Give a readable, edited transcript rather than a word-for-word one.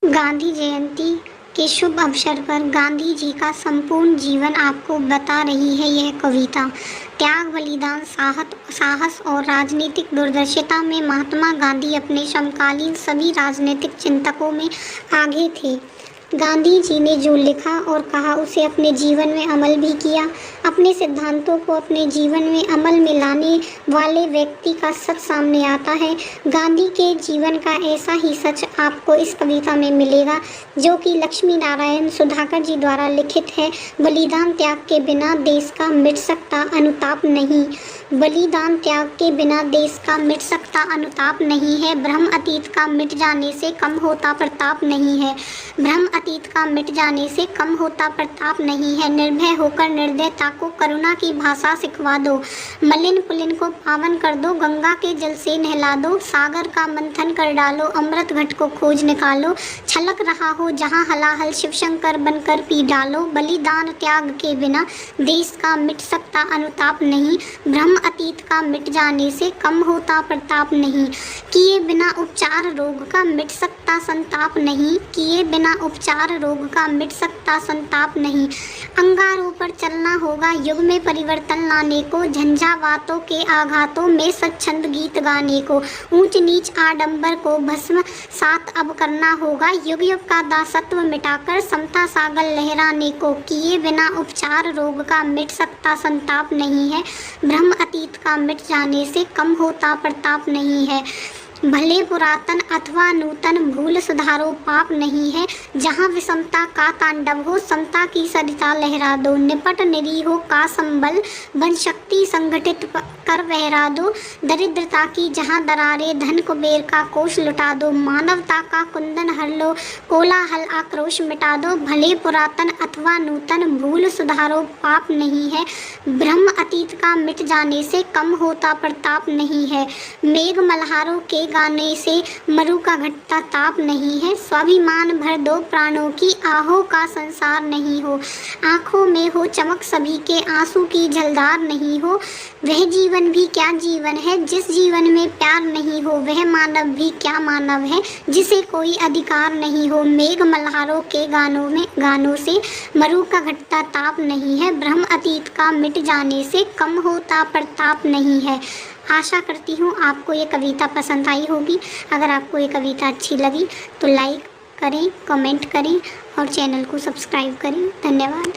गांधी जयंती के शुभ अवसर पर गांधी जी का संपूर्ण जीवन आपको बता रही है यह कविता। त्याग, बलिदान, साहस और राजनीतिक दूरदर्शिता में महात्मा गांधी अपने समकालीन सभी राजनीतिक चिंतकों में आगे थे। गांधी जी ने जो लिखा और कहा उसे अपने जीवन में अमल भी किया। अपने सिद्धांतों को अपने जीवन में अमल में लाने वाले व्यक्ति का सच सामने आता है। गांधी के जीवन का ऐसा ही सच आपको इस कविता में मिलेगा, जो कि लक्ष्मी नारायण सुधाकर जी द्वारा लिखित है। बलिदान त्याग के बिना देश का मिट सकता अनुताप नहीं। बलिदान त्याग के बिना देश का मिट सकता अनुताप नहीं है। भ्रम अतीत का मिट जाने से कम होता प्रताप नहीं है। भ्रम अतीत का मिट जाने से कम होता प्रताप नहीं है। निर्भय होकर निर्दयता को करुणा की भाषा सिखवा दो। मलिन पुलिन को पावन कर दो, गंगा के जल से नहला दो। सागर का मंथन कर डालो, अमृत घट को खोज निकालो। छलक रहा हो जहाँ हलाहल, शिव शंकर बनकर पी डालो। बलिदान त्याग के बिना देश का मिट सकता अनुताप नहीं। भ्रम अतीत का मिट जाने से कम होता प्रताप नहीं। किए बिना उपचार रोग का मिट सकता संताप नहीं। किए बिना उपचार रोग का मिट सकता संताप नहीं। अंगारों पर चलना होगा युग में परिवर्तन लाने को। झंझावातों के आघातों में स्वच्छंद गीत गाने को। ऊंच नीच आडंबर को भस्म सात अब करना होगा। युग युग का दासत्व मिटाकर समता सागर लहराने को। किए बिना उपचार रोग का मिट सकता संताप नहीं है। भ्रम अतीत का मिट जाने से कम होता प्रताप नहीं है। भले पुरातन अथवा नूतन भूल सुधारो पाप नहीं है। जहाँ विषमता का तांडव हो समता की सरिता लहरा दो। निपट निरीहो का संबल बन शक्ति संगठित कर बहरा दो। दरिद्रता की जहाँ दरारे धन कुबेर का कोष लुटा दो। मानवता का कुंदन हर लो, कोलाहल आक्रोश मिटा दो। भले पुरातन अथवा नूतन भूल सुधारो पाप नहीं है। भ्रम अतीत का मिट जाने से कम होता प्रताप नहीं है। मेघ मल्हारों के गाने से मरु का घटता ताप नहीं है। स्वाभिमान भर दो प्राणों की, आहो का संसार नहीं हो। आँखों में हो चमक सभी के, आंसू की झलदार नहीं हो। वह जीवन भी क्या जीवन है जिस जीवन में प्यार नहीं हो। वह मानव भी क्या मानव है जिसे कोई अधिकार नहीं हो। मेघ मल्हारों के गानों से मरु का घटता ताप नहीं है। भ्रम अतीत का मिट जाने से कम होता प्रताप नहीं है। आशा करती हूँ आपको ये कविता पसंद आई होगी। अगर आपको ये कविता अच्छी लगी तो लाइक करें, कमेंट करें और चैनल को सब्सक्राइब करें। धन्यवाद।